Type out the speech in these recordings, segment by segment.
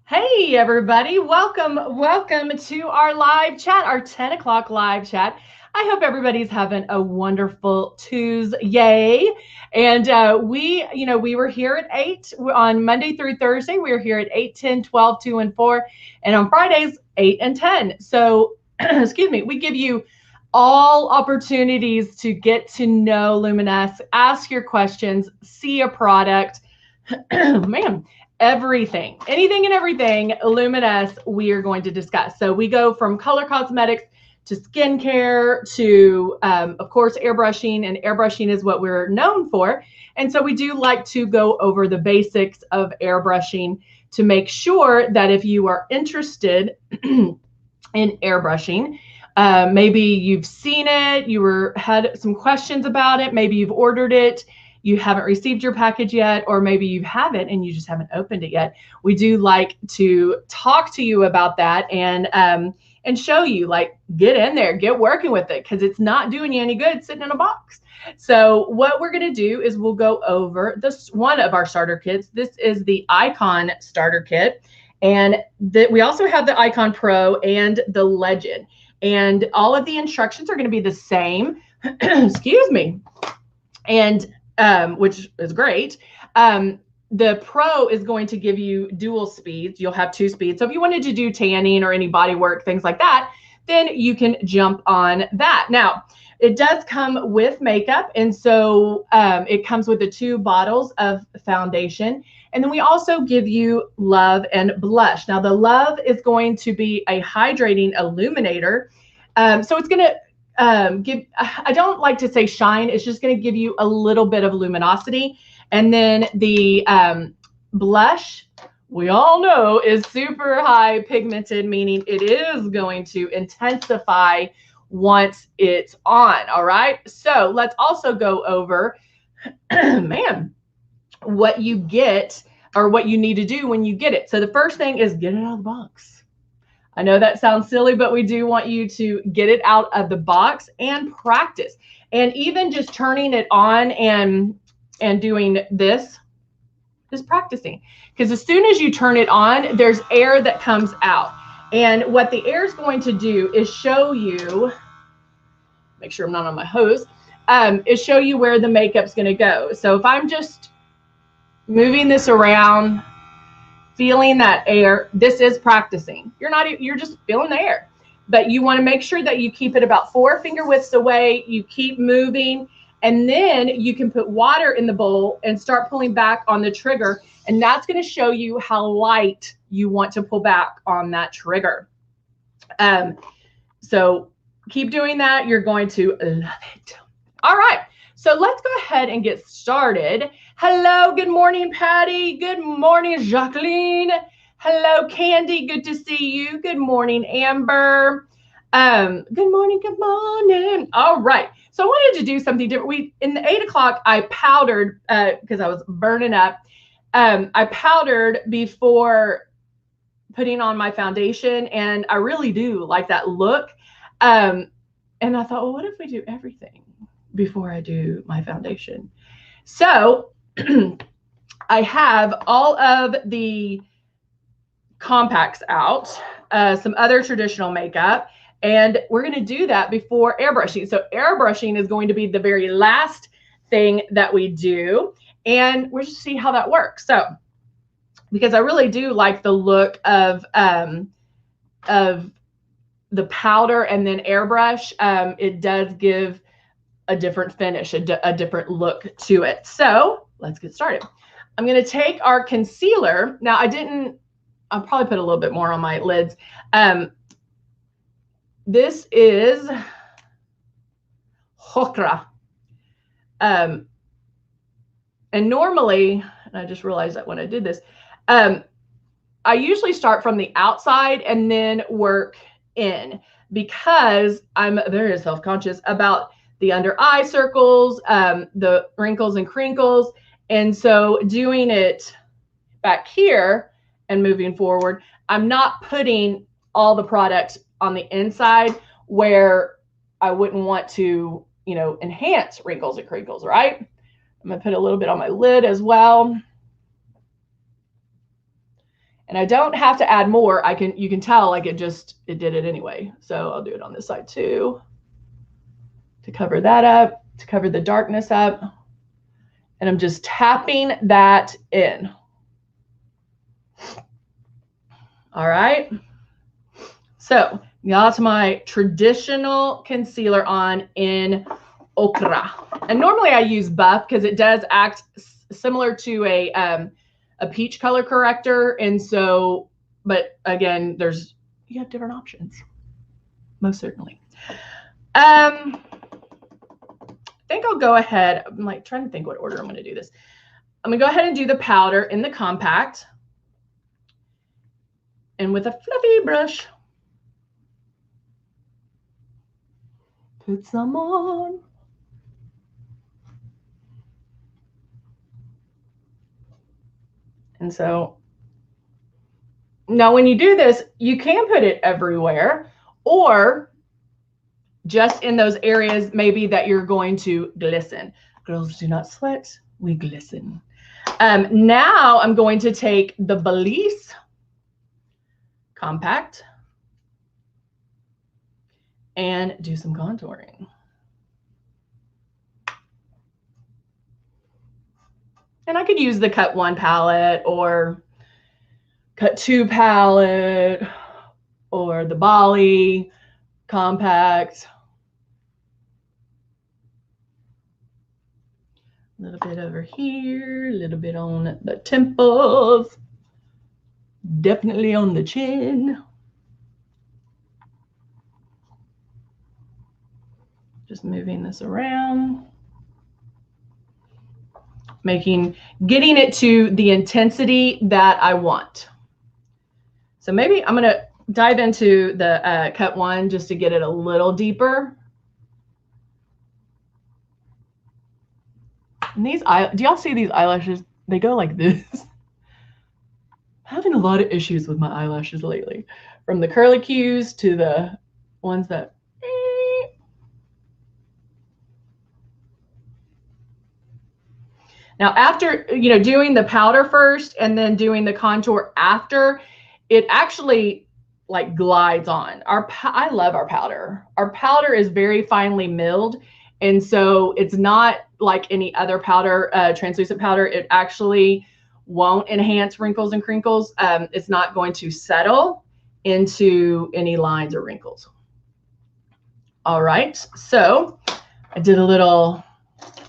Hey everybody, welcome to our live chat, our 10 o'clock live chat. I hope everybody's having a wonderful Tuesday. And we were here at 8 on Monday through Thursday. We were here at 8, 10, 12, 2, and 4. And on Fridays, 8 and 10. So, excuse me, we give you all opportunities to get to know Luminous, ask your questions, see a product. Man, anything and everything Luminous we are going to discuss. So we go from color cosmetics to skincare to, of course, airbrushing, and airbrushing is what we're known for. And so we do like to go over the basics of airbrushing to make sure that if you are interested in airbrushing, maybe you've seen it, had some questions about it, maybe you've ordered it, you haven't received your package yet, or maybe you haven't and you just haven't opened it yet. We do like to talk to you about that and show you, like, get in there, get working with it, because it's not doing you any good sitting in a box. So what we're going to do is we'll go over this one of our starter kits. This is the Icon starter kit. And we also have the Icon Pro and the Legend. And all of the instructions are going to be the same. Excuse me. And which is great. The Pro is going to give you dual speeds. You'll have 2 speeds. So if you wanted to do tanning or any body work, things like that, then you can jump on that. Now, it does come with makeup. And so it comes with the 2 bottles of foundation. And then we also give you Love and Blush. Now, the Love is going to be a hydrating illuminator. So it's going to I don't like to say shine. It's just going to give you a little bit of luminosity. And then the blush, we all know, is super high pigmented, meaning it is going to intensify once it's on. All right. So let's also go over, what you get or what you need to do when you get it. So the first thing is get it out of the box. I know that sounds silly, but we do want you to get it out of the box and practice. And even just turning it on and doing this is practicing. Because as soon as you turn it on, there's air that comes out. And what the air is going to do is show you, make sure I'm not on my hose, is show you where the makeup's going to go. So if I'm just moving this around, feeling that air, this is practicing. You're just feeling the air. But you want to make sure that you keep it about 4 finger widths away. You keep moving, and then you can put water in the bowl and start pulling back on the trigger. And that's going to show you how light you want to pull back on that trigger. So keep doing that. You're going to love it. All right. So let's go ahead and get started. Hello, good morning, Patty. Good morning, Jacqueline. Hello, Candy. Good to see you. Good morning, Amber. Good morning, good morning. All right. So I wanted to do something different. In the 8 o'clock, I powdered because I was burning up. I powdered before putting on my foundation, and I really do like that look. And I thought, well, what if we do everything before I do my foundation? So I have all of the compacts out, some other traditional makeup, and we're going to do that before airbrushing. So airbrushing is going to be the very last thing that we do, and we'll just see how that works. So because I really do like the look of the powder and then airbrush, it does give a different finish, a different look to it. So let's get started. I'm going to take our concealer. Now I'll probably put a little bit more on my lids. This is Hokra. And normally, and I just realized that when I did this, I usually start from the outside and then work in, because I'm very self-conscious about the under eye circles, the wrinkles and crinkles. And so doing it back here and moving forward, I'm not putting all the product on the inside where I wouldn't want to, enhance wrinkles and crinkles, right? I'm going to put a little bit on my lid as well. And I don't have to add more. You can tell like it did it anyway. So I'll do it on this side too, to cover that up, to cover the darkness up. And I'm just tapping that in. All right. So got my traditional concealer on in Ochre. And normally I use Buff because it does act similar to a peach color corrector. And so, but again, you have different options, most certainly. I think I'll go ahead. I'm like trying to think what order I'm going to do this. I'm going to go ahead and do the powder in the compact. And with a fluffy brush, put some on. And so now when you do this, you can put it everywhere or just in those areas maybe that you're going to glisten. Girls do not sweat, we glisten. Now I'm going to take the Belize compact and do some contouring. And I could use the Cut 1 palette or Cut 2 palette or the Bali compact. A little bit over here, a little bit on the temples, definitely on the chin. Just moving this around. Getting it to the intensity that I want. So maybe I'm going to dive into the Cut 1 just to get it a little deeper. And these do y'all see these eyelashes? They go like this. I'm having a lot of issues with my eyelashes lately, from the curly cues to the ones that. Now, after, doing the powder first and then doing the contour after, it actually like glides on. I love our powder. Our powder is very finely milled. And so it's not like any other powder, translucent powder. It actually won't enhance wrinkles and crinkles. It's not going to settle into any lines or wrinkles. All right. So I did a little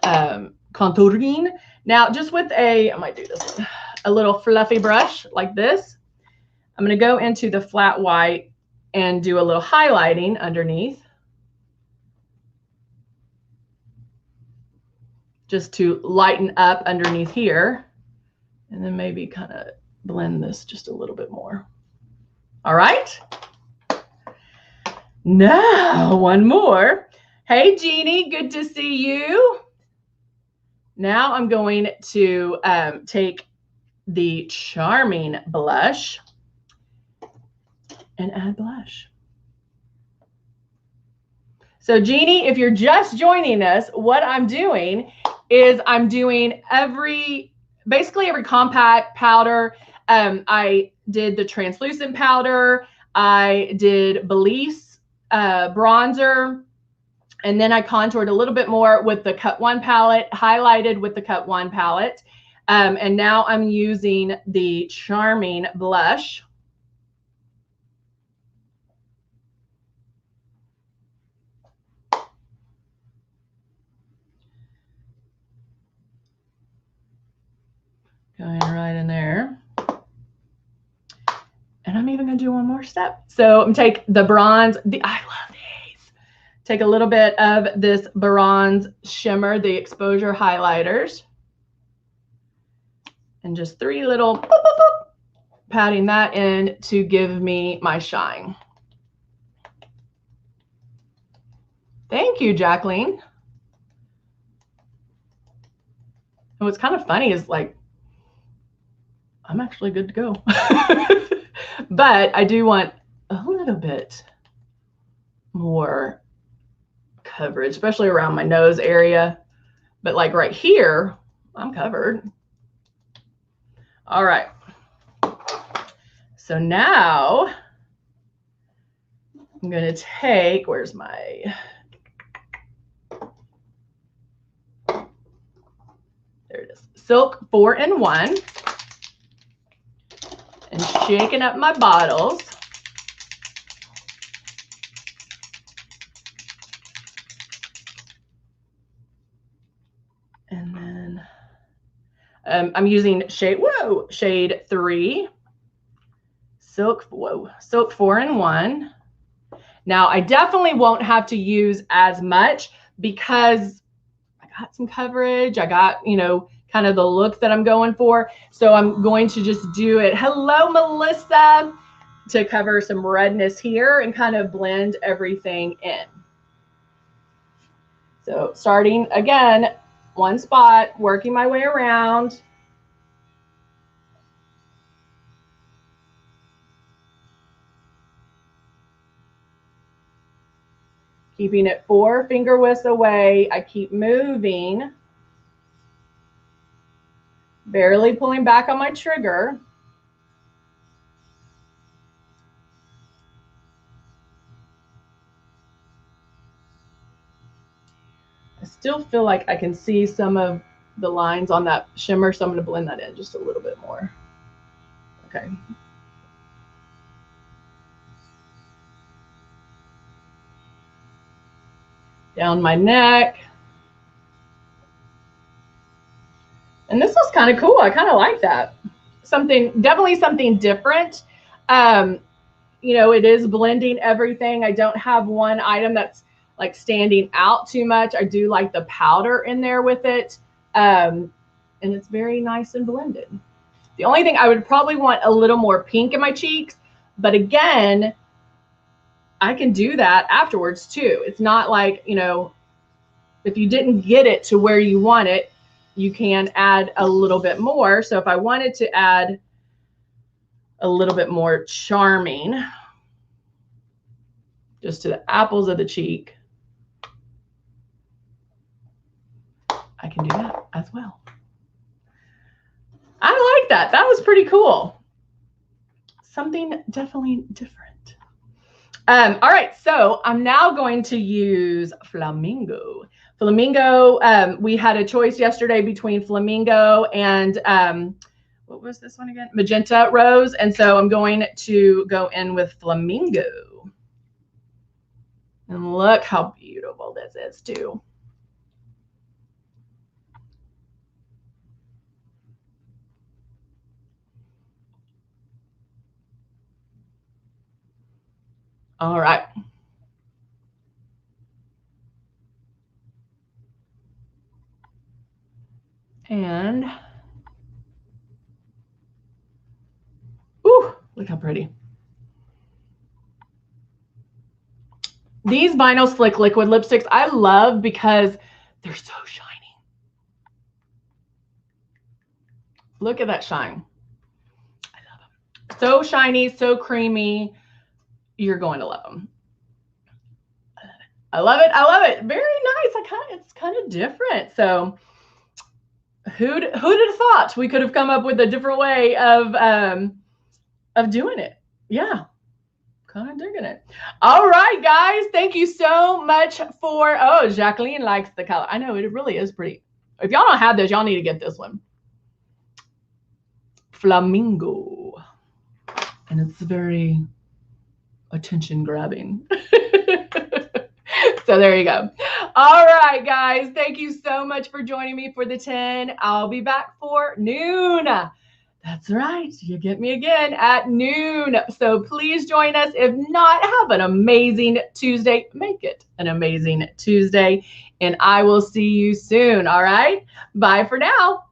contouring. Now, just with I might do this one, a little fluffy brush like this, I'm going to go into the flat white and do a little highlighting underneath, just to lighten up underneath here, and then maybe kind of blend this just a little bit more. All right. Now, one more. Hey, Jeannie, good to see you. Now I'm going to take the Charming blush and add blush. So Jeannie, if you're just joining us, what I'm doing is I'm doing basically every compact powder. I did the translucent powder. I did Belize bronzer. And then I contoured a little bit more with the Cut 1 palette, highlighted with the Cut 1 palette. And now I'm using the Charming blush. Going right in there. And I'm even going to do one more step. So I'm take the bronze. I love these. Take a little bit of this bronze shimmer, the exposure highlighters. And just 3 little boop, boop, boop, patting that in to give me my shine. Thank you, Jacqueline. And what's kind of funny is like, I'm actually good to go. But I do want a little bit more coverage, especially around my nose area. But like right here, I'm covered. All right. So now I'm going to take, where's my, there it is, Silk 4-in-1, and shaking up my bottles. And then I'm using shade 3, Silk 4-in-1. Now I definitely won't have to use as much because I got some coverage. I got, you know, kind of the look that I'm going for. So I'm going to just do it. Hello, Melissa, to cover some redness here and kind of blend everything in. So starting again, one spot, working my way around. Keeping it 4 finger widths away. I keep moving, barely pulling back on my trigger. I still feel like I can see some of the lines on that shimmer, so I'm going to blend that in just a little bit more. Okay. Down my neck. And this was kind of cool. I kind of like that. Definitely something different. You know, it is blending everything. I don't have one item that's like standing out too much. I do like the powder in there with it. And it's very nice and blended. The only thing I would probably want a little more pink in my cheeks, but again, I can do that afterwards too. It's not like, you know, if you didn't get it to where you want it, you can add a little bit more. So if I wanted to add a little bit more charming, just to the apples of the cheek, I can do that as well. I like that. That was pretty cool. Something definitely different. All right, so I'm now going to use Flamingo. Flamingo, we had a choice yesterday between Flamingo and what was this one again? Magenta Rose. And so I'm going to go in with Flamingo. And look how beautiful this is too. All right. And, ooh, look how pretty. These Vinyl Slick liquid lipsticks I love because they're so shiny. Look at that shine. I love them. So shiny, so creamy. You're going to love them. I love it. I love it. Very nice. It's kind of different. So who'd have thought we could have come up with a different way of doing it? Yeah. Kind of digging it. All right, guys. Thank you so much for, oh, Jacqueline likes the color. I know, it really is pretty. If y'all don't have this, y'all need to get this one. Flamingo. And it's very attention grabbing. So there you go. All right, guys. Thank you so much for joining me for the 10. I'll be back for noon. That's right. You get me again at noon. So please join us. If not, have an amazing Tuesday. Make it an amazing Tuesday. And I will see you soon. All right. Bye for now.